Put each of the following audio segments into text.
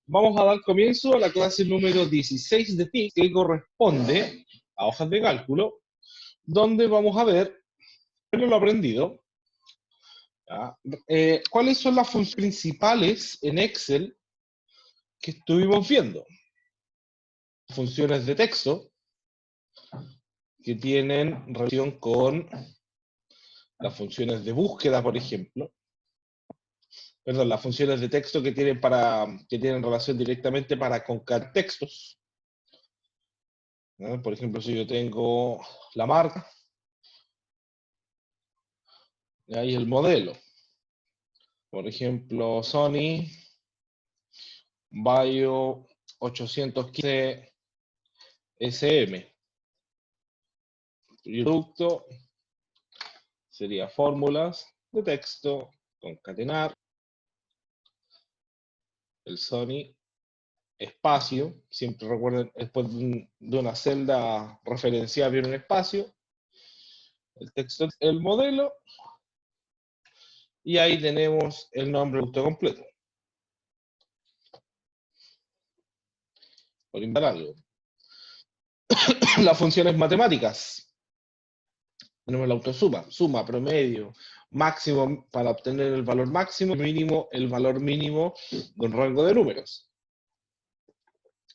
Vamos a dar comienzo a la clase número 16 de TIC, que corresponde a hojas de cálculo, donde vamos a ver, en lo aprendido, ¿ya? Cuáles son las funciones principales en Excel que estuvimos viendo. Funciones de texto, que tienen relación con las funciones de búsqueda, por ejemplo. Perdón, las funciones de texto que tienen relación directamente con textos. ¿No? Por ejemplo, si yo tengo la marca, y ahí el modelo. Por ejemplo, Sony Vaio 815 SM. Producto sería fórmulas de texto, concatenar, el Sony, espacio, siempre recuerden, después de una celda referenciada viene un espacio, el texto, el modelo, y ahí tenemos el nombre del producto completo. Por inventar algo. Las funciones matemáticas. Tenemos la autosuma, suma, promedio, máximo para obtener el valor máximo, mínimo, el valor mínimo de un rango de números.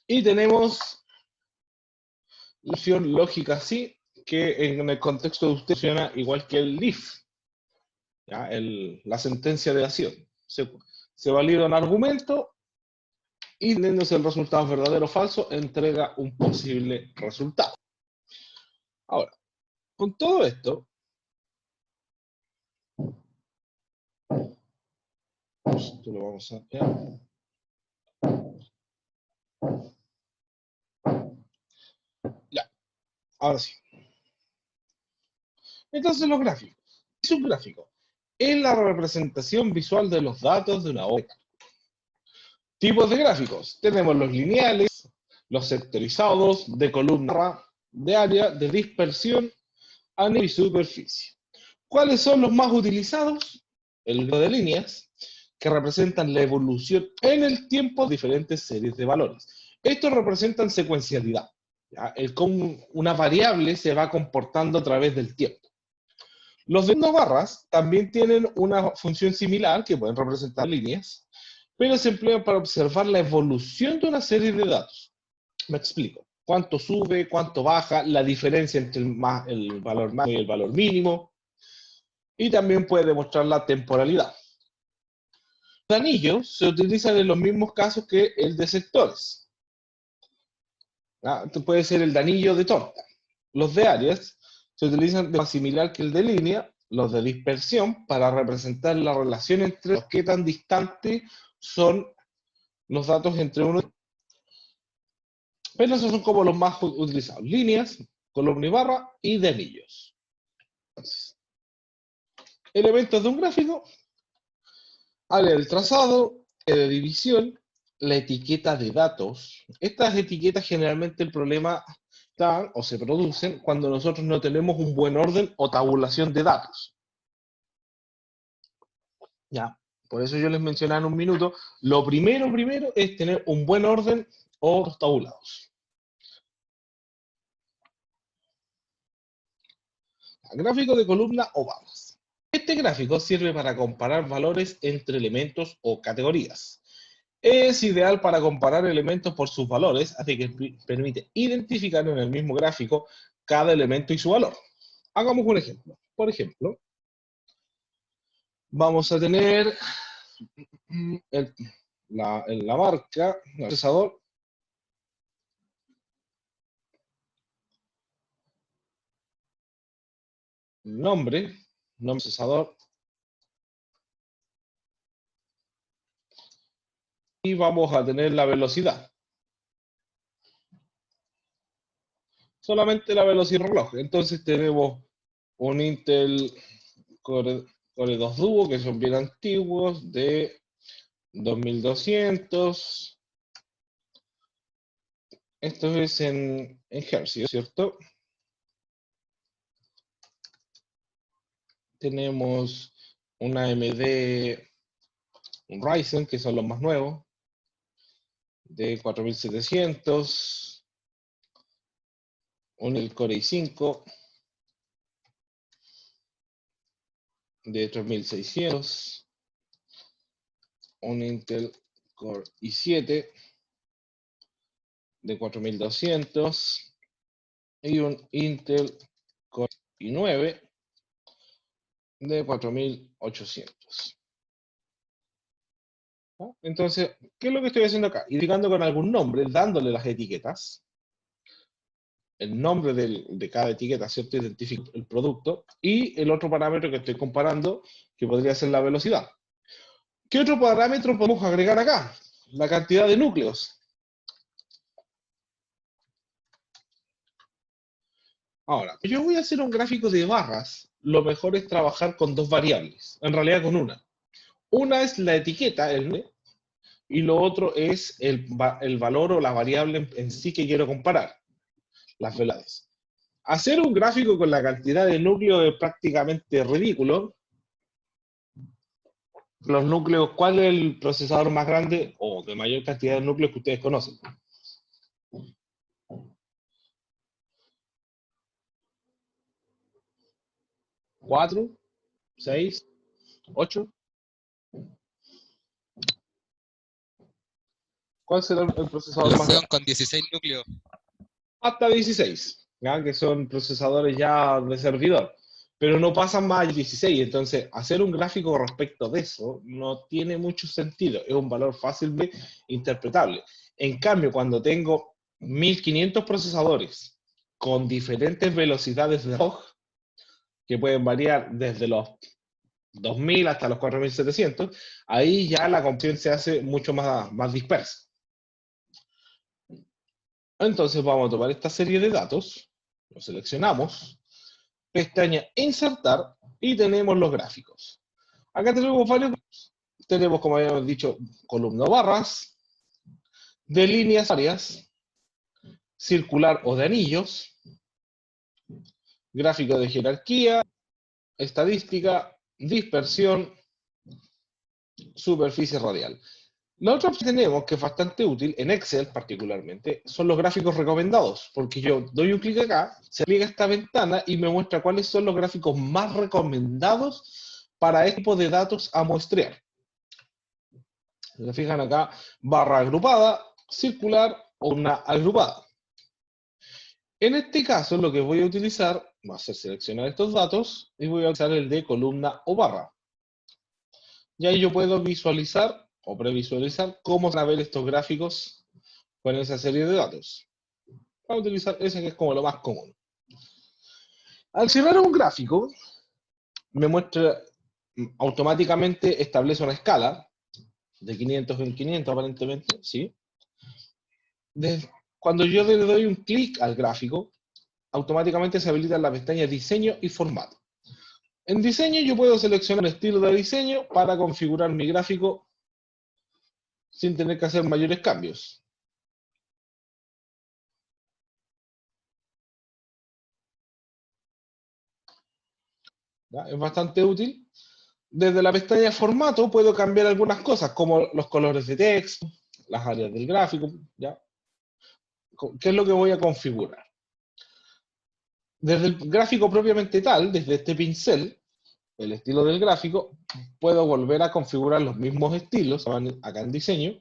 Y tenemos la función lógica sí, que en el contexto de usted funciona igual que el if, ¿ya? La sentencia de acción. Se valida un argumento y teniéndose el resultado verdadero o falso, entrega un posible resultado. Ahora, con todo esto, esto lo vamos a ver. Ya, ahora sí. Entonces los gráficos. ¿Qué es un gráfico? Es la representación visual de los datos de una hoja. Tipos de gráficos. Tenemos los lineales, los sectorizados, de columna, de área, de dispersión, anillo y superficie. ¿Cuáles son los más utilizados? El de líneas, que representan la evolución en el tiempo de diferentes series de valores. Estos representan secuencialidad, ¿ya? El cómo una variable se va comportando a través del tiempo. Los de dos barras también tienen una función similar, que pueden representar líneas, pero se emplean para observar la evolución de una serie de datos. Me explico. Cuánto sube, cuánto baja, la diferencia entre el valor máximo y el valor mínimo, y también puede demostrar la temporalidad. Los anillos se utilizan en los mismos casos que el de sectores. Puede ser el de anillo de torta. Los de áreas se utilizan de forma similar que el de línea, los de dispersión, para representar la relación entre los que tan distantes son los datos entre uno y otro. Pero esos son como los más utilizados. Líneas, columna y barra y de anillos. Entonces, elementos de un gráfico, área del trazado, de división, la etiqueta de datos. Estas etiquetas generalmente el problema está o se producen cuando nosotros no tenemos un buen orden o tabulación de datos. Ya, por eso yo les mencionaba en un minuto, lo primero es tener un buen orden o los tabulados. Gráfico de columna o barras. Este gráfico sirve para comparar valores entre elementos o categorías. Es ideal para comparar elementos por sus valores, así que permite identificar en el mismo gráfico cada elemento y su valor. Hagamos un ejemplo. Por ejemplo, vamos a tener la marca, el procesador, nombre procesador, y vamos a tener la velocidad. Solamente la velocidad del reloj. Entonces tenemos un Intel Core 2 Duo, que son bien antiguos, de 2200. Esto es en hercios, ¿cierto? Tenemos una AMD, un Ryzen, que son los más nuevos. de 4700, un Intel Core i5 de 3600, un Intel Core i7 de 4200 y un Intel Core i9 de 4800. ¿No? Entonces, ¿qué es lo que estoy haciendo acá? Indicando con algún nombre, dándole las etiquetas, el nombre de cada etiqueta, ¿cierto? Identifica el producto, y el otro parámetro que estoy comparando, que podría ser la velocidad. ¿Qué otro parámetro podemos agregar acá? La cantidad de núcleos. Ahora, yo voy a hacer un gráfico de barras. Lo mejor es trabajar con dos variables, en realidad con una. Una es la etiqueta, el nombre, y lo otro es el valor o la variable en sí que quiero comparar, las velocidades. Hacer un gráfico con la cantidad de núcleos es prácticamente ridículo. Los núcleos, ¿cuál es el procesador más grande o de mayor cantidad de núcleos que ustedes conocen? ¿4? ¿6? ¿8? ¿Cuál será el procesador El más Xeon grande? con 16 núcleos. Hasta 16, ¿ya? Que son procesadores ya de servidor, pero no pasan más de 16, entonces hacer un gráfico respecto de eso no tiene mucho sentido, es un valor fácilmente interpretable. En cambio, cuando tengo 1500 procesadores con diferentes velocidades de reloj, que pueden variar desde los 2000 hasta los 4700, ahí ya la computación se hace mucho más dispersa. Entonces vamos a tomar esta serie de datos, lo seleccionamos, pestaña insertar y tenemos los gráficos. Acá tenemos varios, tenemos como habíamos dicho, columna o barras, de líneas varias, circular o de anillos, gráfico de jerarquía, estadística, dispersión, superficie radial. La otra opción que tenemos, que es bastante útil, en Excel particularmente, son los gráficos recomendados, porque yo doy un clic acá, se pliega esta ventana y me muestra cuáles son los gráficos más recomendados para este tipo de datos a muestrear. Se fijan acá, barra agrupada, circular o una agrupada. En este caso, lo que voy a utilizar va a ser seleccionar estos datos y voy a usar el de columna o barra. Y ahí yo puedo visualizar o previsualizar cómo van a ver estos gráficos con esa serie de datos. Voy a utilizar ese que es como lo más común. Al cerrar un gráfico, me muestra automáticamente, establece una escala de 500 en 500 aparentemente, ¿sí? Cuando yo le doy un clic al gráfico, automáticamente se habilita la pestaña Diseño y Formato. En Diseño yo puedo seleccionar el estilo de diseño para configurar mi gráfico sin tener que hacer mayores cambios. ¿Ya? Es bastante útil. Desde la pestaña Formato puedo cambiar algunas cosas, como los colores de texto, las áreas del gráfico, ¿ya? ¿Qué es lo que voy a configurar? Desde el gráfico propiamente tal, desde este pincel, el estilo del gráfico, puedo volver a configurar los mismos estilos, acá en diseño,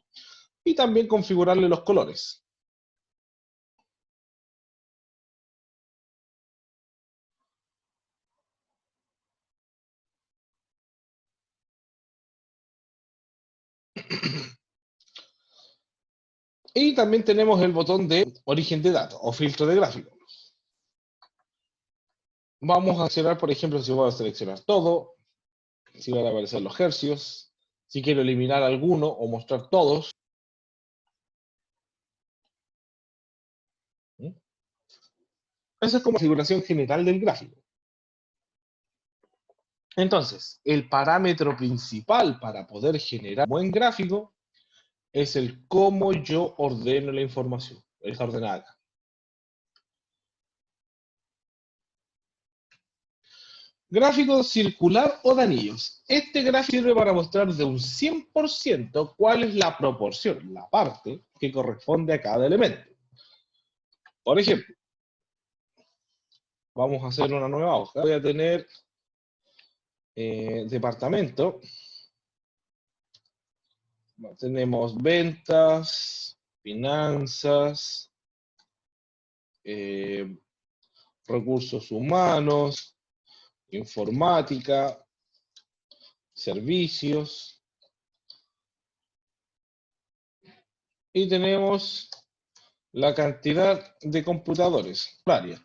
y también configurarle los colores. Y también tenemos el botón de origen de datos o filtro de gráfico. Vamos a seleccionar, por ejemplo, si voy a seleccionar todo, si van a aparecer los hercios, si quiero eliminar alguno o mostrar todos. Esa es como configuración general del gráfico. Entonces, el parámetro principal para poder generar un buen gráfico es el cómo yo ordeno la información. Está ordenada acá. Gráfico circular o de anillos. Este gráfico sirve para mostrar de un 100% cuál es la proporción, la parte que corresponde a cada elemento. Por ejemplo, vamos a hacer una nueva hoja. Voy a tener departamento. Tenemos ventas, finanzas, recursos humanos, informática, servicios. Y tenemos la cantidad de computadores por área.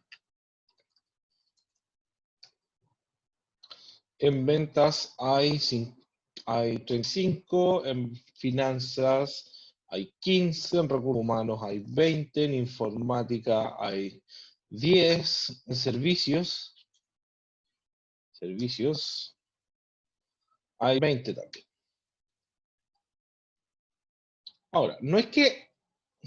En ventas hay 35, en finanzas hay 15, en recursos humanos hay 20, en informática hay 10, en servicios hay 20 también. Ahora, no es que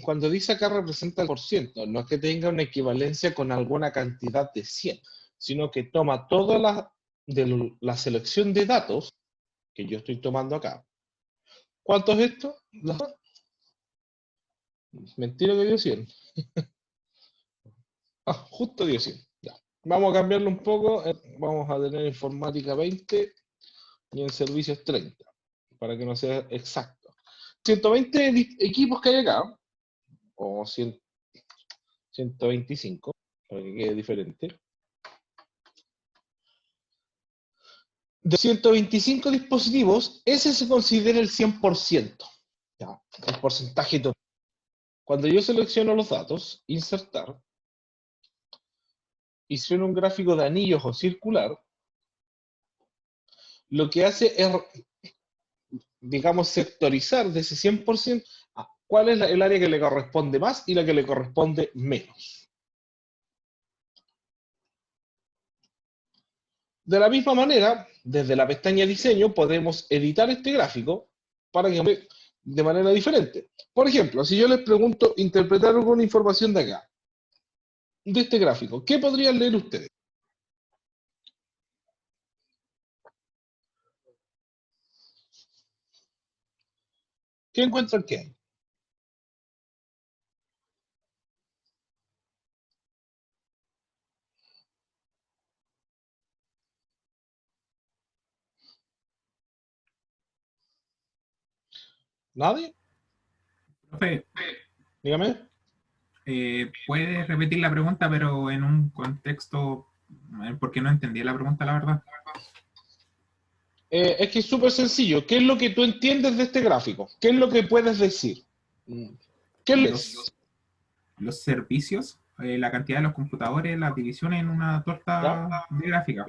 cuando dice acá representa el porciento, no es que tenga una equivalencia con alguna cantidad de 100, sino que toma toda la selección de datos que yo estoy tomando acá. ¿Cuánto es esto? Mentira que dio 100. Justo dio 100. Ya. Vamos a cambiarlo un poco. Vamos a tener informática 20 y en servicios 30, para que no sea exacto. 120 equipos que hay acá, o 125, para que quede diferente. De 125 dispositivos, ese se considera el 100%. Ya, el porcentaje total. Cuando yo selecciono los datos, insertar, y si en un gráfico de anillos o circular, lo que hace es, digamos, sectorizar de ese 100% cuál es el área que le corresponde más y la que le corresponde menos. De la misma manera, desde la pestaña Diseño podemos editar este gráfico para que de manera diferente. Por ejemplo, si yo les pregunto interpretar alguna información de acá, de este gráfico, ¿qué podrían leer ustedes? ¿Qué encuentran que hay? ¿Nadie? Profe, Dígame. ¿puede repetir la pregunta, pero en un contexto, porque no entendí la pregunta, la verdad? Es que es súper sencillo. ¿Qué es lo que tú entiendes de este gráfico? ¿Qué es lo que puedes decir? ¿Qué lees? Los servicios, la cantidad de los computadores, la división en una ¿Ya? torta de gráfica.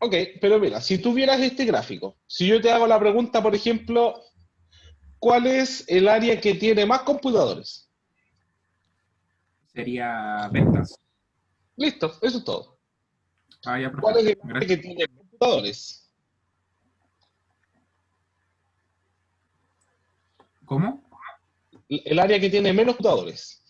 Ok, pero mira, si tuvieras este gráfico, si yo te hago la pregunta, por ejemplo, ¿cuál es el área que tiene más computadores? Sería ventas. Listo, eso es todo. Ah, ya, ¿Cuál profe. es el área Gracias. que tiene más computadores? ¿Cómo? El área que tiene menos computadores.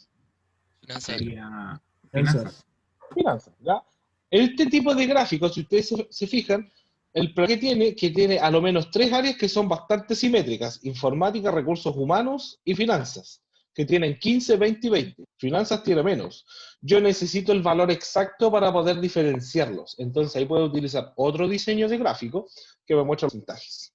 Finanzas. Sería finanzas. Finanzas. Finanzas, ¿ya? Este tipo de gráficos, si ustedes se fijan, el problema que tiene a lo menos tres áreas que son bastante simétricas: informática, recursos humanos y finanzas, que tienen 15, 20 y 20. Finanzas tiene menos. Yo necesito el valor exacto para poder diferenciarlos. Entonces ahí puedo utilizar otro diseño de gráfico que me muestra los porcentajes.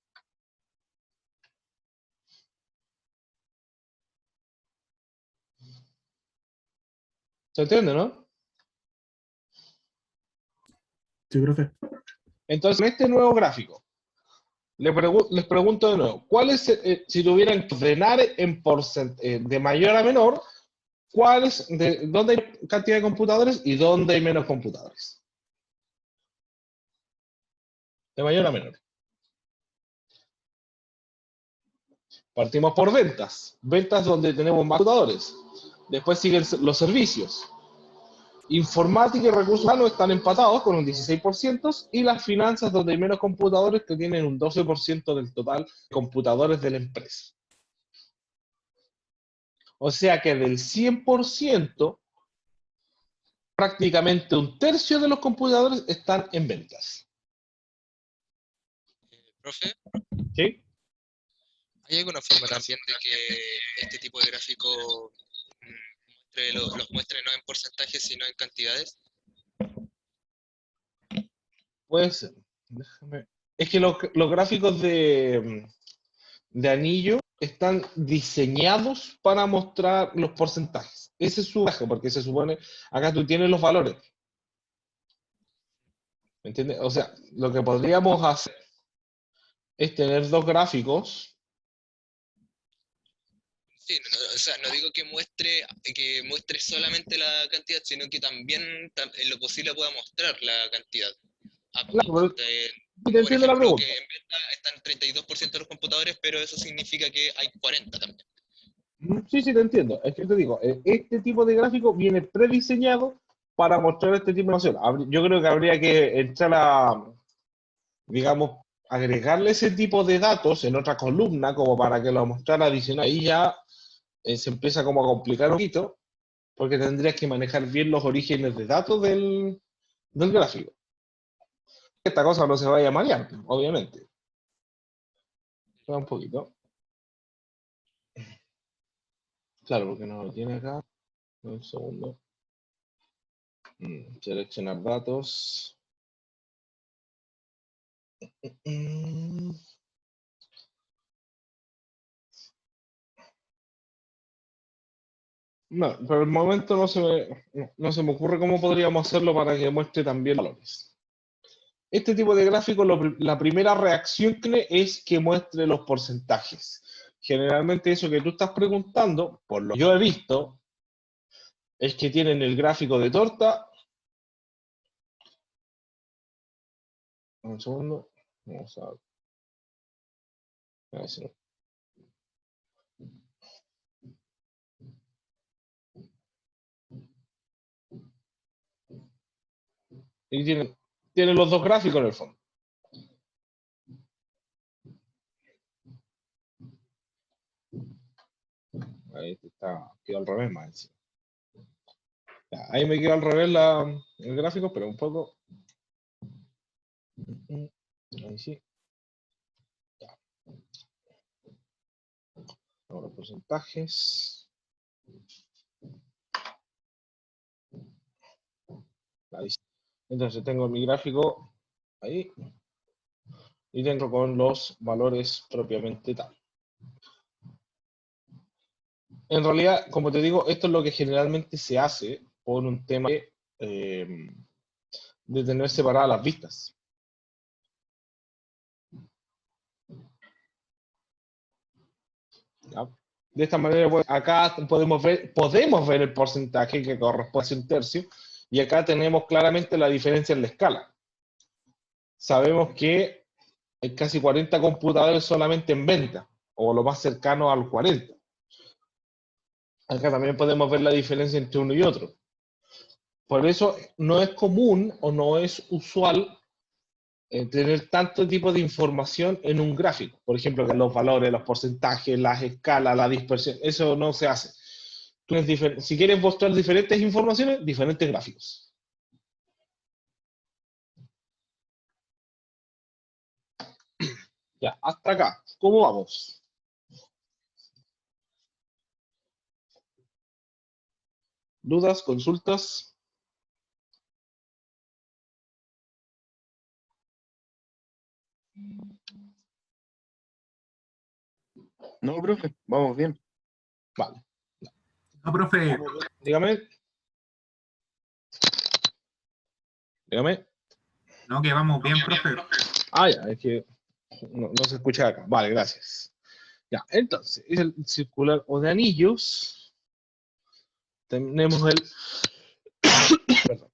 ¿Se entiende, no? Sí, profe. Entonces, en este nuevo gráfico, les pregunto de nuevo, ¿cuál es, si tuvieran que ordenar de mayor a menor, dónde hay cantidad de computadores y dónde hay menos computadores? De mayor a menor. Partimos por ventas. Ventas donde tenemos más computadores. Después siguen los servicios. Informática y recursos humanos están empatados con un 16% y las finanzas donde hay menos computadores que tienen un 12% del total de computadores de la empresa. O sea que del 100%, prácticamente un tercio de los computadores están en ventas. Profe, ¿Sí? ¿hay alguna forma también de que este tipo de gráfico los muestre no en porcentajes, sino en cantidades? Puede ser. Déjame. Es que los gráficos de anillo están diseñados para mostrar los porcentajes. Ese es su eje, porque se supone, acá tú tienes los valores. ¿Me entiendes? O sea, lo que podríamos hacer es tener dos gráficos. Sí, o sea, no digo que muestre solamente la cantidad, sino que también en lo posible pueda mostrar la cantidad. Claro, pero te Por entiendo la ejemplo, pregunta. que en venta están 32% de los computadores, pero eso significa que hay 40 también. Sí, sí, te entiendo. Es que te digo, este tipo de gráfico viene prediseñado para mostrar este tipo de información. Yo creo que habría que entrar a, digamos, agregarle ese tipo de datos en otra columna como para que lo mostrara adicional. Ahí ya se empieza como a complicar un poquito, porque tendrías que manejar bien los orígenes de datos del gráfico. Esta cosa no se vaya a marear, obviamente. Espera un poquito. Claro, porque no lo tiene acá. Un segundo. Seleccionar datos. No, por el momento no se me ocurre cómo podríamos hacerlo para que muestre también valores. Este tipo de gráfico, la primera reacción que tiene es que muestre los porcentajes. Generalmente eso que tú estás preguntando, por lo que yo he visto, es que tienen el gráfico de torta. Un segundo. Vamos a ver si no. Y tienen los dos gráficos en el fondo. Ahí está, quedó al revés más encima. Ya, ahí me quedó al revés el gráfico, pero un poco. Ahí sí. Ya. Ahora porcentajes. Ahí sí. Entonces tengo mi gráfico ahí y tengo con los valores propiamente tal. En realidad, como te digo, esto es lo que generalmente se hace por un tema de tener separadas las vistas. ¿Ya? De esta manera, pues, acá podemos ver el porcentaje que corresponde a un tercio y acá tenemos claramente la diferencia en la escala. Sabemos que hay casi 40 computadores solamente en venta, o lo más cercano al 40. Acá también podemos ver la diferencia entre uno y otro. Por eso no es común o no es usual tener tanto tipo de información en un gráfico. Por ejemplo, que los valores, los porcentajes, las escalas, la dispersión, eso no se hace. Si quieres mostrar diferentes informaciones, diferentes gráficos. Ya, hasta acá. ¿Cómo vamos? ¿Dudas, consultas? No, profe, vamos bien. Vale. No, profe, Dígame. Dígame. no, que vamos bien, profe. Ah, ya, es que no se escucha acá. Vale, gracias. Ya, entonces, es el circular o de anillos. Tenemos el perdón,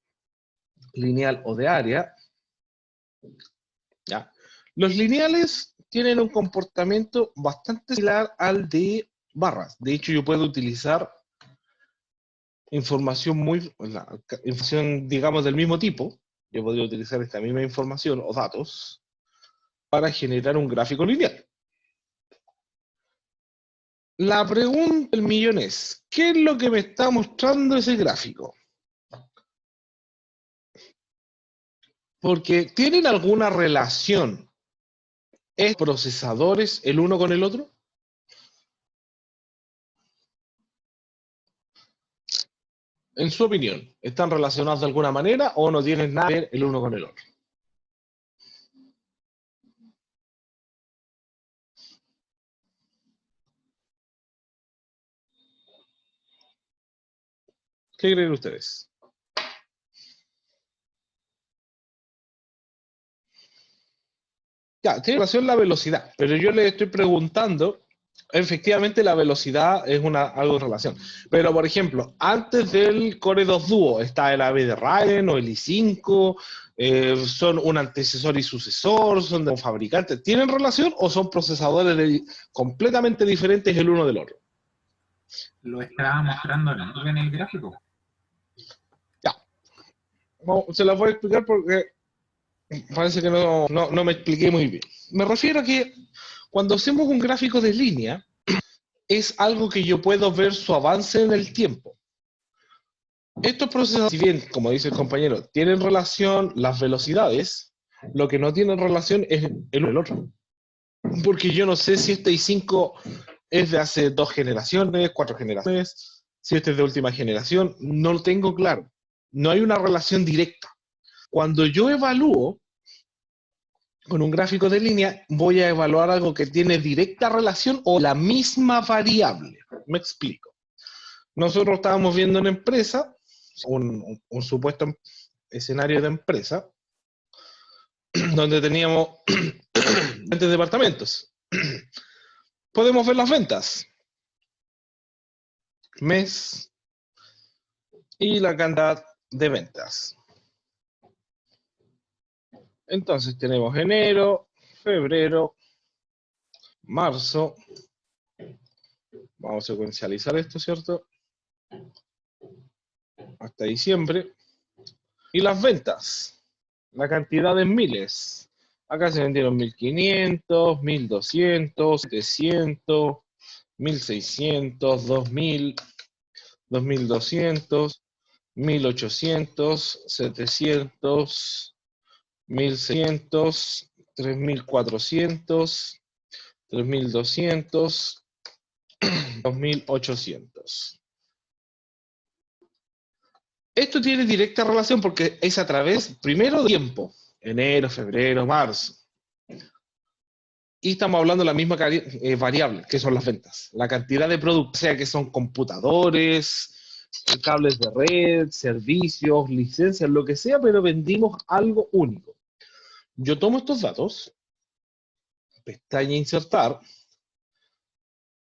lineal o de área. ¿Ya? Los lineales tienen un comportamiento bastante similar al de barras. De hecho, yo puedo utilizar información, digamos, del mismo tipo. Yo podría utilizar esta misma información o datos para generar un gráfico lineal. La pregunta del millón es, ¿qué es lo que me está mostrando ese gráfico? Porque tienen alguna relación ¿Es procesadores el uno con el otro? En su opinión, ¿están relacionados de alguna manera o no tienen nada que ver el uno con el otro? ¿Qué creen ustedes? Ya, tiene relación la velocidad, pero yo le estoy preguntando, efectivamente la velocidad es algo en relación. Pero, por ejemplo, antes del Core 2 Duo está el AMD Ryzen o el i5, son un antecesor y sucesor, son de un fabricante. ¿Tienen relación o son procesadores completamente diferentes el uno del otro? Lo estaba mostrando en el gráfico. Ya. No, se las voy a explicar porque parece que no me expliqué muy bien. Me refiero a que cuando hacemos un gráfico de línea, es algo que yo puedo ver su avance en el tiempo. Estos procesos, si bien, como dice el compañero, tienen relación las velocidades, lo que no tienen relación es el otro. Porque yo no sé si este i5 es de hace 2 generaciones, 4 generaciones, si este es de última generación, no lo tengo claro. No hay una relación directa. Cuando yo evalúo con un gráfico de línea, voy a evaluar algo que tiene directa relación o la misma variable. Me explico. Nosotros estábamos viendo una empresa, un supuesto escenario de empresa, donde teníamos 20 departamentos. Podemos ver las ventas, mes y la cantidad de ventas. Entonces tenemos enero, febrero, marzo. Vamos a secuencializar esto, ¿cierto? Hasta diciembre. Y las ventas, la cantidad en miles. Acá se vendieron 1500, 1200, 700, 1600, 2000, 2200, 1800, 700, 1600, 3400, 3200, 2800. Esto tiene directa relación porque es a través, primero, de tiempo. Enero, febrero, marzo. Y estamos hablando de la misma variable, que son las ventas. La cantidad de productos, sea que son computadores, cables de red, servicios, licencias, lo que sea, pero vendimos algo único. Yo tomo estos datos, pestaña insertar,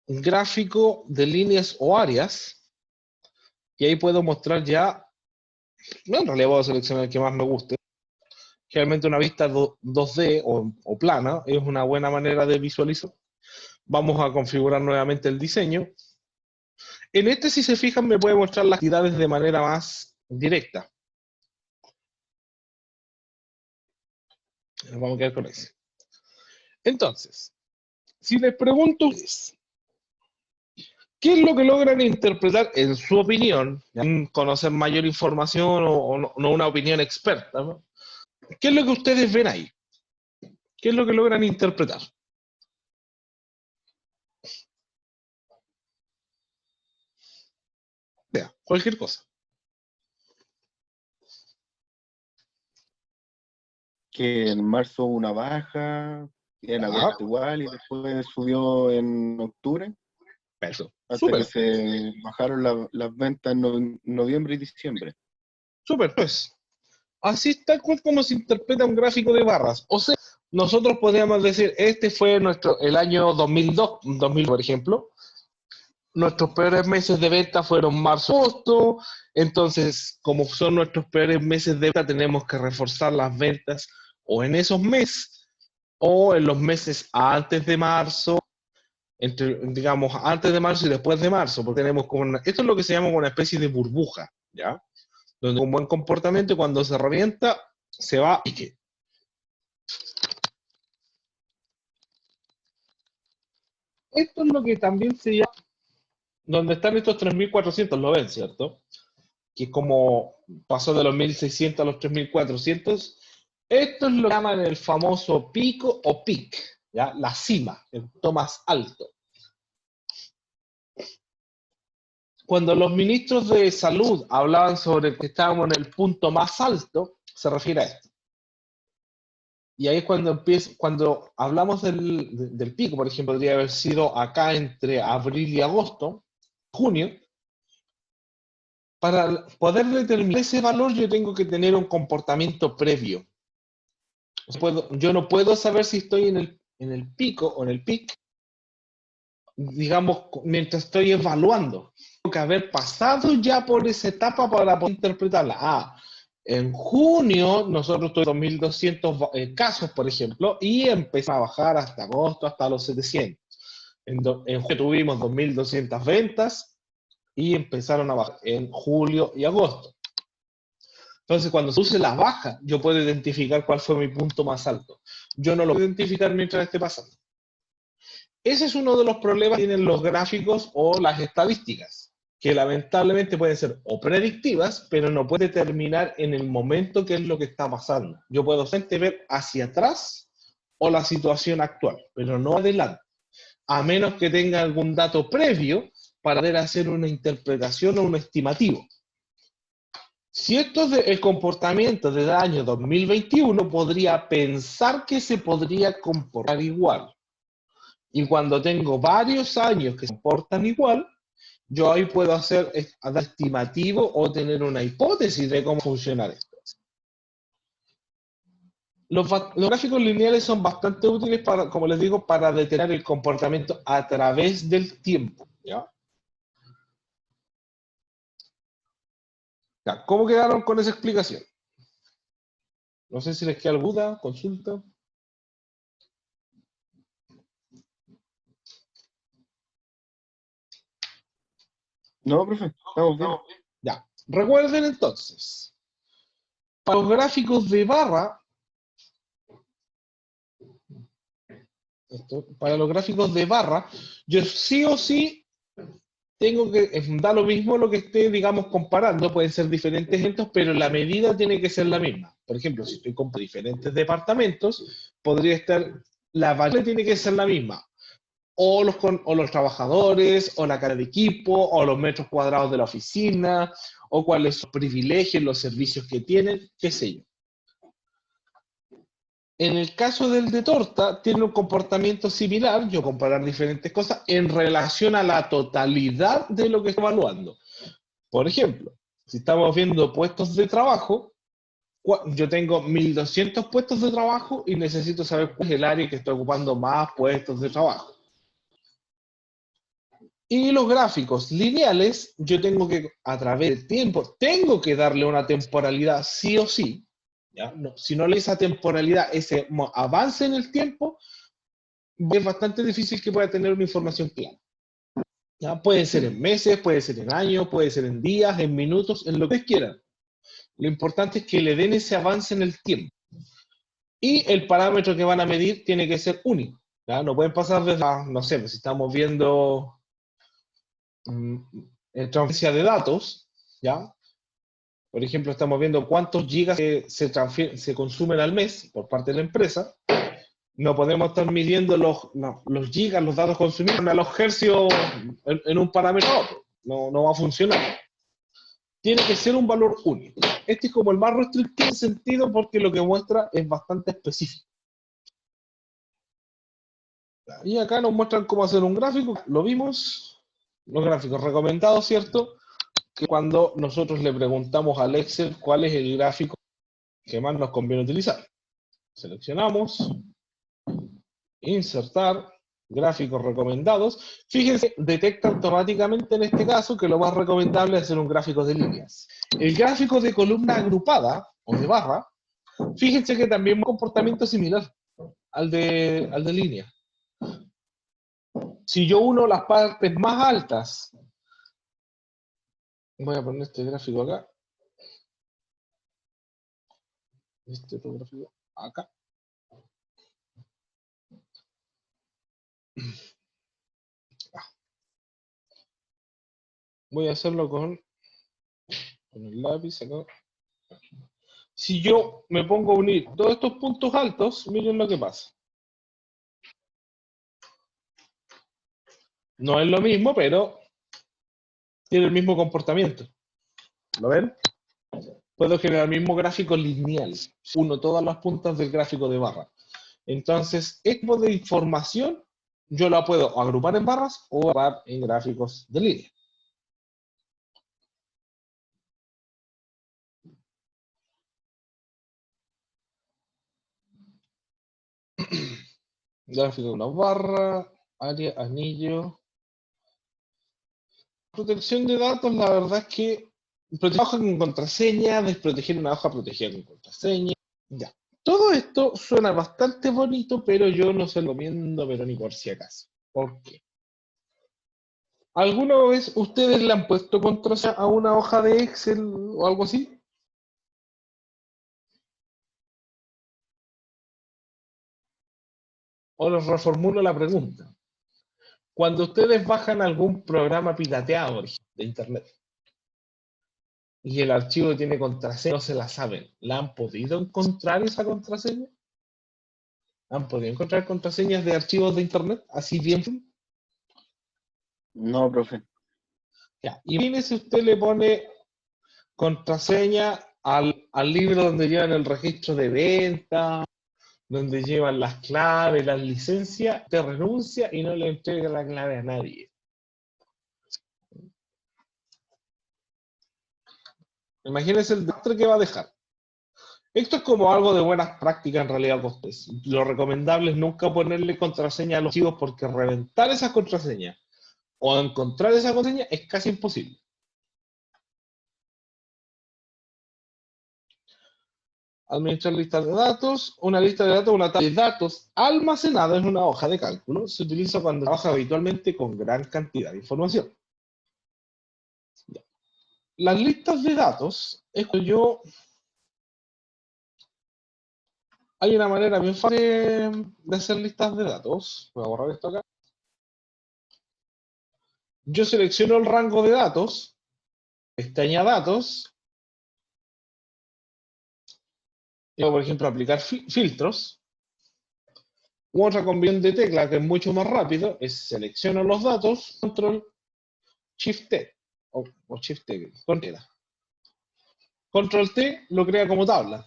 un gráfico de líneas o áreas, y ahí puedo mostrar ya. En realidad voy a seleccionar el que más me guste. Generalmente una vista 2D o plana es una buena manera de visualizar. Vamos a configurar nuevamente el diseño. En este, si se fijan, me puede mostrar las actividades de manera más directa. Nos vamos a quedar con ese. Entonces, si les pregunto a ustedes, ¿qué es lo que logran interpretar, en su opinión, sin conocer mayor información o no una opinión experta, ¿no? ¿Qué es lo que ustedes ven ahí? ¿Qué es lo que logran interpretar? Vea, cualquier cosa. Que en marzo hubo una baja, y en agosto igual, y después subió en octubre, Eso. hasta Súper. que se bajaron las ventas en noviembre y diciembre. Súper, pues. Así es tal cual como se interpreta un gráfico de barras. O sea, nosotros podríamos decir, este fue el año 2000, por ejemplo. Nuestros peores meses de venta fueron marzo, agosto. Entonces, como son nuestros peores meses de venta, tenemos que reforzar las ventas o en esos meses o en los meses antes de marzo, digamos, antes de marzo y después de marzo, porque tenemos esto es lo que se llama una especie de burbuja, ¿ya? Donde un buen comportamiento, cuando se revienta, se va y qué. Esto es lo que también se llama, donde están estos 3400, lo ven, ¿cierto? Que es como pasó de los 1600 a los 3400. Esto es lo que llaman el famoso pico o peak, ¿ya? La cima, el punto más alto. Cuando los ministros de salud hablaban sobre que estábamos en el punto más alto, se refiere a esto. Y ahí es cuando hablamos del pico, por ejemplo, podría haber sido acá entre abril y agosto, junio. Para poder determinar ese valor yo tengo que tener un comportamiento previo. Yo no puedo saber si estoy en el pico o en el pic, digamos, mientras estoy evaluando. Tengo que haber pasado ya por esa etapa para poder interpretarla. En junio nosotros tuvimos 2.200 casos, por ejemplo, y empezó a bajar hasta agosto, hasta los 700. En junio tuvimos 2.200 ventas y empezaron a bajar en julio y agosto. Entonces, cuando se use la baja, yo puedo identificar cuál fue mi punto más alto. Yo no lo puedo identificar mientras esté pasando. Ese es uno de los problemas que tienen los gráficos o las estadísticas, que lamentablemente pueden ser o predictivas, pero no puede determinar en el momento qué es lo que está pasando. Yo puedo solamente ver hacia atrás o la situación actual, pero no adelante, a menos que tenga algún dato previo para poder hacer una interpretación o un estimativo. Si esto es el comportamiento del año 2021, podría pensar que se podría comportar igual. Y cuando tengo varios años que se comportan igual, yo ahí puedo hacer estimativo o tener una hipótesis de cómo funciona esto. Los gráficos lineales son bastante útiles para, como les digo, para determinar el comportamiento a través del tiempo, ¿ya? ¿Cómo quedaron con esa explicación? No sé si les queda alguna duda, consulta. No, profe, estamos bien. Ya. Recuerden entonces, para los gráficos de barra, yo sí o sí tengo que, da lo mismo lo que esté, digamos, comparando, pueden ser diferentes ejemplos, pero la medida tiene que ser la misma. Por ejemplo, si estoy con diferentes departamentos, podría estar, la variable tiene que ser la misma. O los trabajadores, o la cara de equipo, o los metros cuadrados de la oficina, o cuáles son los privilegios, los servicios que tienen, qué sé yo. En el caso del de torta, tiene un comportamiento similar, yo comparar diferentes cosas en relación a la totalidad de lo que estoy evaluando. Por ejemplo, si estamos viendo puestos de trabajo, yo tengo 1.200 puestos de trabajo y necesito saber cuál es el área que está ocupando más puestos de trabajo. Y los gráficos lineales, yo tengo que, a través del tiempo, tengo que darle una temporalidad sí o sí. ¿Ya? No, si no le esa temporalidad, ese avance en el tiempo, es bastante difícil que pueda tener una información clara. ¿Ya? Puede ser en meses, puede ser en años, puede ser en días, en minutos, en lo que ustedes quieran. Lo importante es que le den ese avance en el tiempo. Y el parámetro que van a medir tiene que ser único. ¿Ya? No pueden pasar desde, no sé, si estamos viendo transferencia de datos, ¿ya? Por ejemplo, estamos viendo cuántos gigas se consumen al mes por parte de la empresa. No podemos estar midiendo los gigas, los datos consumidos a los hercios en un parámetro a otro. No va a funcionar. Tiene que ser un valor único. Este es como el más restrictivo en sentido porque lo que muestra es bastante específico. Y acá nos muestran cómo hacer un gráfico. Lo vimos. Los gráficos recomendados, ¿cierto? Que cuando nosotros le preguntamos al Excel cuál es el gráfico que más nos conviene utilizar. Seleccionamos, insertar, gráficos recomendados. Fíjense, detecta automáticamente en este caso que lo más recomendable es hacer un gráfico de líneas. El gráfico de columna agrupada o de barra, fíjense que también un comportamiento similar al de línea. Si yo uno las partes más altas, voy a poner este gráfico acá. Este otro gráfico acá. Voy a hacerlo con el lápiz acá. Si yo me pongo a unir todos estos puntos altos, miren lo que pasa. No es lo mismo, pero tiene el mismo comportamiento. ¿Lo ven? Puedo generar el mismo gráfico lineal. Uno todas las puntas del gráfico de barra. Entonces, este tipo de información yo la puedo agrupar en barras o agrupar en gráficos de línea. Gráfico de una barra, área, anillo. Protección de datos, la verdad es que proteger una hoja con contraseña, desproteger una hoja protegida con contraseña. Ya. Todo esto suena bastante bonito, pero yo no se lo recomiendo, pero ni por si acaso. ¿Por qué? ¿Alguna vez ustedes le han puesto contraseña a una hoja de Excel o algo así? O les reformulo la pregunta. Cuando ustedes bajan algún programa pirateado de Internet y el archivo tiene contraseña, no se la saben, ¿la han podido encontrar esa contraseña? ¿Han podido encontrar contraseñas de archivos de Internet así bien? No, profe. Ya. Y imagínese si usted le pone contraseña al libro donde llevan el registro de venta, donde llevan las claves, las licencias, te renuncia y no le entrega la clave a nadie. Imagínense el desastre que va a dejar. Esto es como algo de buenas prácticas en realidad. Lo recomendable es nunca ponerle contraseña a los archivos porque reventar esas contraseñas o encontrar esa contraseña es casi imposible. Administrar listas de datos. Una lista de datos, una tabla de datos almacenada en una hoja de cálculo, se utiliza cuando trabaja habitualmente con gran cantidad de información. Las listas de datos es cuando yo... Hay una manera bien fácil de hacer listas de datos. Voy a borrar esto acá. Yo selecciono el rango de datos, pestaña datos, y por ejemplo aplicar filtros. U otra combinación de tecla que es mucho más rápido es selecciono los datos, control Shift T o Shift T, control T lo crea como tabla.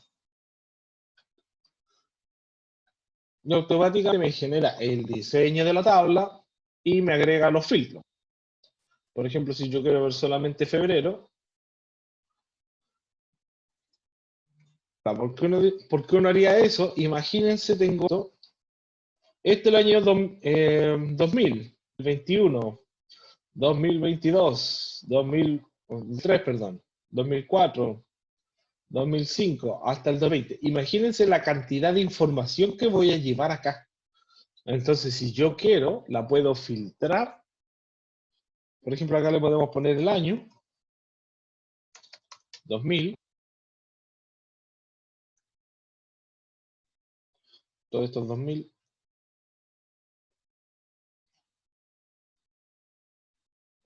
Y automáticamente me genera el diseño de la tabla y me agrega los filtros. Por ejemplo, si yo quiero ver solamente febrero, ¿por qué uno haría eso? Imagínense, tengo este es el año 2021, 2022, 2003, perdón, 2004, 2005, hasta el 2020. Imagínense la cantidad de información que voy a llevar acá. Entonces, si yo quiero, la puedo filtrar. Por ejemplo, acá le podemos poner el año, 2000. Todo esto es 2000.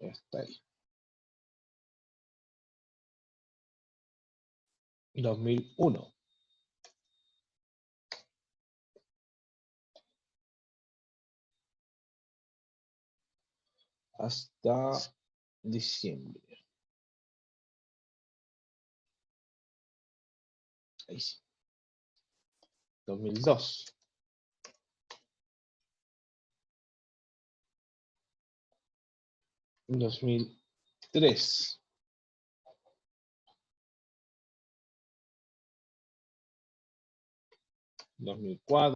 Está ahí. 2001. Hasta diciembre. Ahí sí. 2002. 2003. 2004.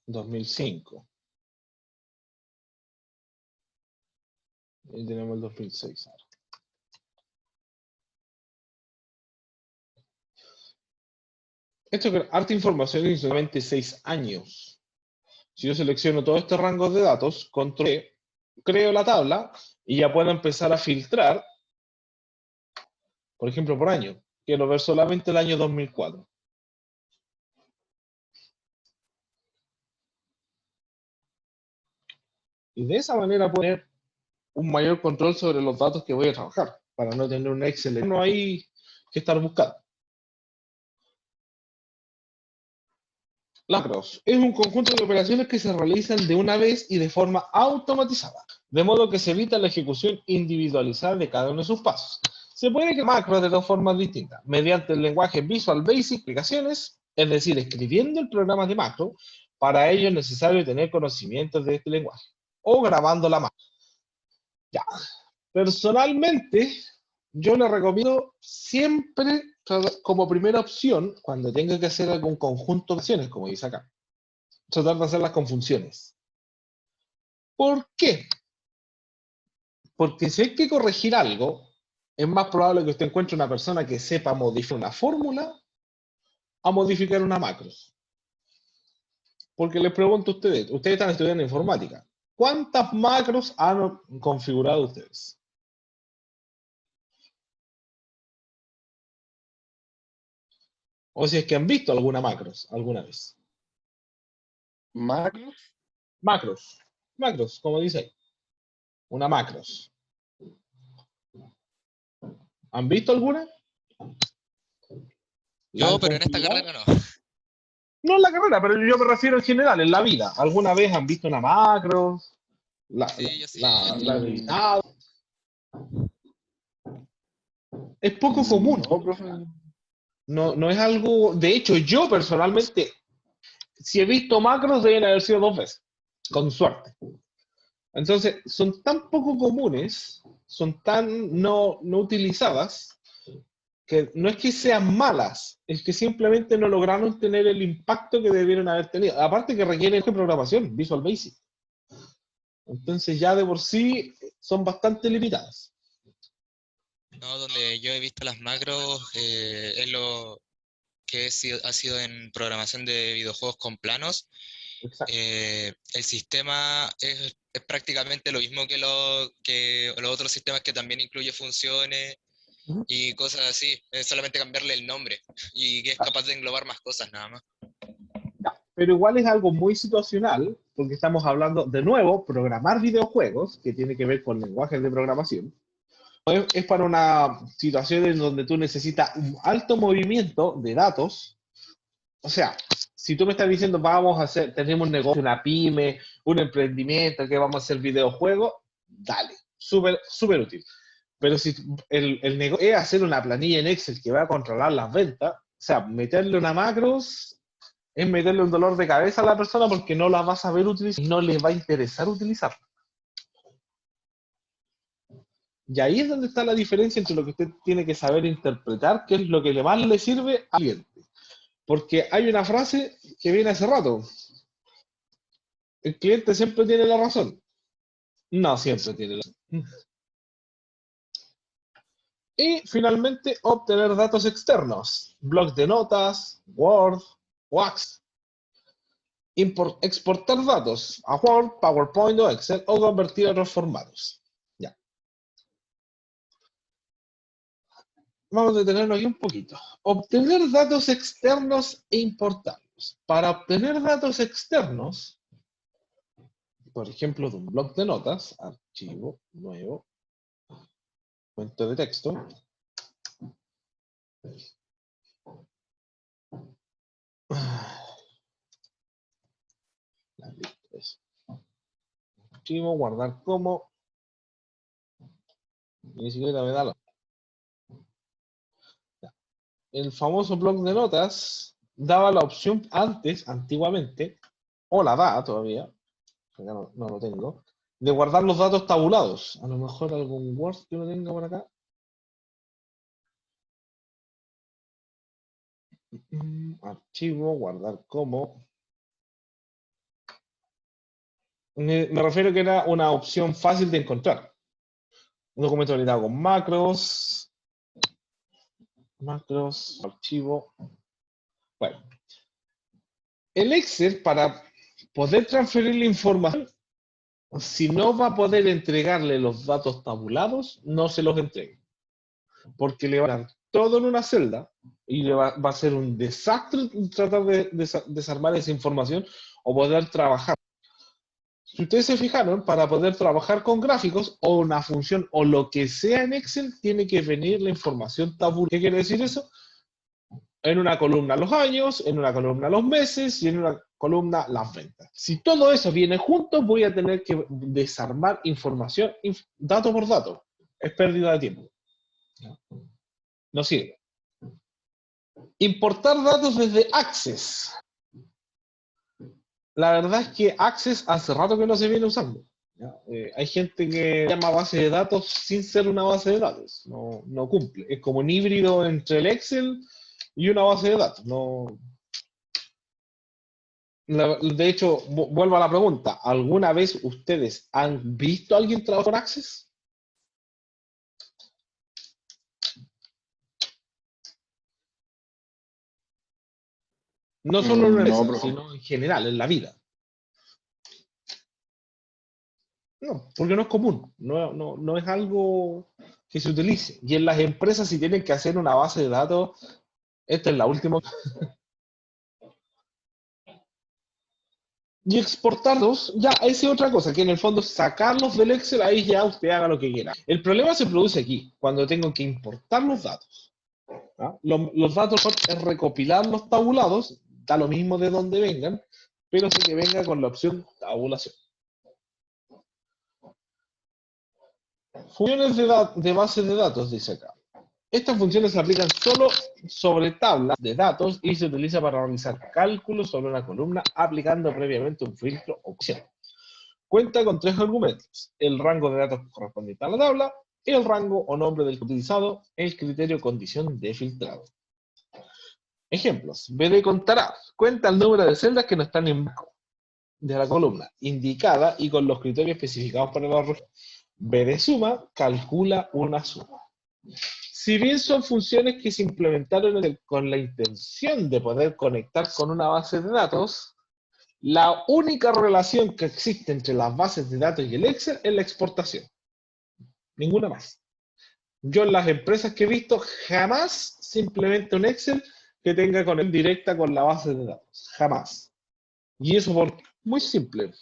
2005. Y tenemos el 2006 ahora. Esto es harta información en solamente 6 años. Si yo selecciono todo este rango de datos, control E, creo la tabla y ya puedo empezar a filtrar, por ejemplo, por año. Quiero ver solamente el año 2004. Y de esa manera puedo tener un mayor control sobre los datos que voy a trabajar, para no tener un Excel no ahí que estar buscando. Macros es un conjunto de operaciones que se realizan de una vez y de forma automatizada, de modo que se evita la ejecución individualizada de cada uno de sus pasos. Se puede crear macros de dos formas distintas, mediante el lenguaje Visual Basic aplicaciones, es decir, escribiendo el programa de macro. Para ello es necesario tener conocimientos de este lenguaje, o grabando la macro. Ya. Personalmente, yo le recomiendo siempre, como primera opción, cuando tenga que hacer algún conjunto de acciones, como dice acá, tratar de hacerlas con funciones. ¿Por qué? Porque si hay que corregir algo, es más probable que usted encuentre una persona que sepa modificar una fórmula a modificar una macro. Porque les pregunto a ustedes están estudiando informática, ¿cuántas macros han configurado ustedes? O si es que han visto alguna macros alguna vez. ¿Macros? Macros, como dice ahí. Una macros. ¿Han visto alguna? Yo, pero en esta carrera no. No en la carrera, pero yo me refiero en general, en la vida. ¿Alguna vez han visto una macro? Sí, yo sí. La han editado. Es poco común. No, profe. No es algo. De hecho, yo personalmente, si he visto macros, deben haber sido 2 veces. Con suerte. Entonces, son tan poco comunes, son tan no utilizadas, que no es que sean malas, es que simplemente no lograron tener el impacto que debieron haber tenido. Aparte que requieren de programación, Visual Basic. Entonces ya de por sí son bastante limitadas. No, donde yo he visto las macros es lo que ha sido en programación de videojuegos con planos. Exacto. El sistema es prácticamente lo mismo que los otros sistemas, que también incluye funciones y cosas así. Es solamente cambiarle el nombre y que es capaz de englobar más cosas nada más. Pero igual es algo muy situacional, porque estamos hablando, de nuevo, programar videojuegos, que tiene que ver con lenguajes de programación. Es para una situación en donde tú necesitas un alto movimiento de datos. O sea, si tú me estás diciendo, tenemos un negocio, una pyme, un emprendimiento, que vamos a hacer videojuegos, dale, súper útil. Pero si el negocio es hacer una planilla en Excel que va a controlar las ventas, o sea, meterle una macros es meterle un dolor de cabeza a la persona, porque no la va a saber utilizar y no le va a interesar utilizarla. Y ahí es donde está la diferencia entre lo que usted tiene que saber interpretar, qué es lo que más le sirve al cliente. Porque hay una frase que viene hace rato. El cliente siempre tiene la razón. No siempre tiene la razón. Y finalmente, obtener datos externos. Blocs de notas, Word, Wax. Exportar datos a Word, PowerPoint o Excel, o convertir a otros formatos. Ya. Vamos a detenernos aquí un poquito. Obtener datos externos e importarlos. Para obtener datos externos, por ejemplo, de un bloc de notas, archivo, nuevo, fuente de texto. Archivo, guardar como. Ni siquiera me da la. El famoso bloc de notas daba la opción antes, antiguamente, o la da todavía, ya no lo tengo, de guardar los datos tabulados. A lo mejor algún Word que lo tenga por acá. Archivo, guardar como. Me refiero que era una opción fácil de encontrar. Un documento habilitado con macros, archivo. Bueno, el Excel, para poder transferir la información, si no va a poder entregarle los datos tabulados, no se los entregue. Porque le va a dar todo en una celda y le va a ser un desastre tratar de desarmar esa información o poder trabajar. Si ustedes se fijaron, para poder trabajar con gráficos o una función o lo que sea en Excel, tiene que venir la información tabulada. ¿Qué quiere decir eso? En una columna los años, en una columna los meses y en una columna las ventas. Si todo eso viene junto, voy a tener que desarmar información dato por dato. Es pérdida de tiempo. No sirve. Importar datos desde Access. La verdad es que Access hace rato que no se viene usando. Hay gente que llama base de datos sin ser una base de datos. No cumple. Es como un híbrido entre el Excel y una base de datos. De hecho, vuelvo a la pregunta. ¿Alguna vez ustedes han visto a alguien trabajar con Access? No solo en una No, empresa, profe. sino en general, en la vida. No, porque no es común. No es algo que se utilice. Y en las empresas, si tienen que hacer una base de datos, esta es la última. Y exportarlos, ya, esa es otra cosa, que en el fondo sacarlos del Excel, ahí ya usted haga lo que quiera. El problema se produce aquí, cuando tengo que importar los datos. Los datos son recopilarlos tabulados, da lo mismo de dónde vengan, pero sí que venga con la opción tabulación. Funciones de base de datos, dice acá. Estas funciones se aplican solo sobre tablas de datos y se utiliza para realizar cálculos sobre una columna aplicando previamente un filtro opción. Cuenta con 3 argumentos: el rango de datos correspondiente a la tabla, el rango o nombre del utilizado, el criterio condición de filtrado. Ejemplos: BD contará, cuenta el número de celdas que no están en blanco de la columna indicada y con los criterios especificados para la región. BD suma, calcula una suma. Si bien son funciones que se implementaron con la intención de poder conectar con una base de datos, la única relación que existe entre las bases de datos y el Excel es la exportación. Ninguna más. Yo en las empresas que he visto jamás se implementa un Excel que tenga conexión directa con la base de datos. Jamás. Y eso muy simple.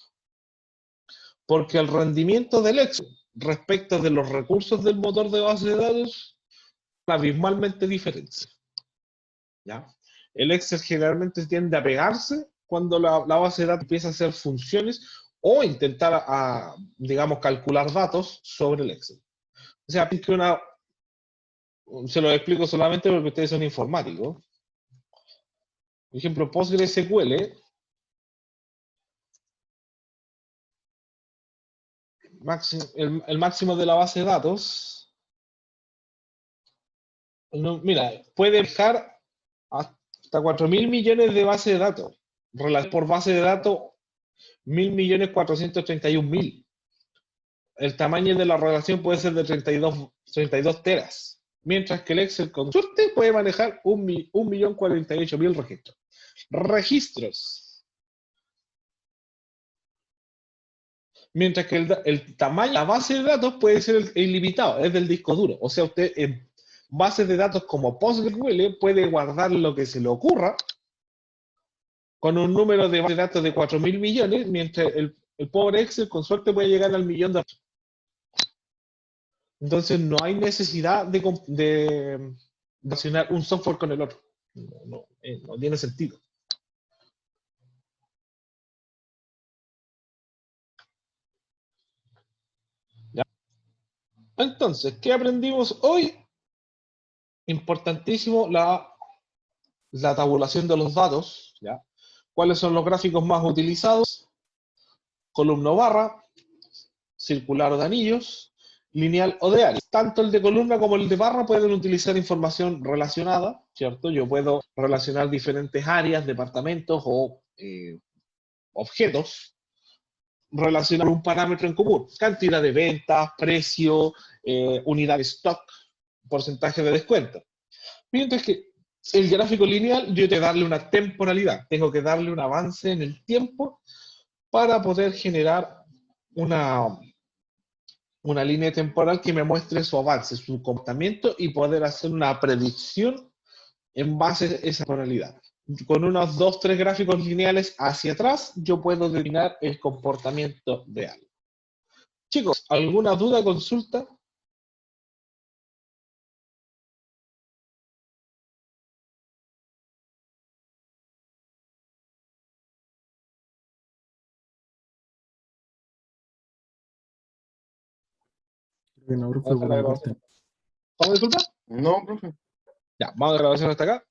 Porque el rendimiento del Excel respecto de los recursos del motor de base de datos abismalmente diferente. ¿Ya? El Excel generalmente tiende a pegarse cuando la base de datos empieza a hacer funciones o intentar, digamos, calcular datos sobre el Excel. O sea, que se lo explico solamente porque ustedes son informáticos. Por ejemplo, PostgreSQL, el máximo de la base de datos, mira, puede dejar hasta 4.000 millones de bases de datos. Por base de datos, 1.431.000. El tamaño de la relación puede ser de 32 teras. Mientras que el Excel con suerte puede manejar 1.048.000 registros. Registros. Mientras que el tamaño de la base de datos puede ser ilimitado, es del disco duro. O sea, usted en bases de datos como PostgreSQL puede guardar lo que se le ocurra con un número de bases de datos de 4.000 millones, mientras el pobre Excel con suerte puede llegar al millón de datos. Entonces no hay necesidad de relacionar un software con el otro. No tiene sentido. ¿Ya? Entonces, ¿qué aprendimos hoy? Importantísimo la tabulación de los datos. ¿Ya? ¿Cuáles son los gráficos más utilizados? Columna o barra, circular o de anillos, lineal o de áreas. Tanto el de columna como el de barra pueden utilizar información relacionada, ¿cierto? Yo puedo relacionar diferentes áreas, departamentos o objetos, relacionar un parámetro en común. Cantidad de ventas, precio, unidad de stock, porcentaje de descuento. Mientras que el gráfico lineal, yo tengo que darle una temporalidad, tengo que darle un avance en el tiempo para poder generar una línea temporal que me muestre su avance, su comportamiento y poder hacer una predicción en base a esa temporalidad. Con unos 2, 3 gráficos lineales hacia atrás, yo puedo determinar el comportamiento de algo. Chicos, ¿alguna duda, consulta? Que no, profe, Vamos a la como grabación. corten. ¿Vamos a disculpar? No, profe. Ya, vamos a la grabación hasta acá.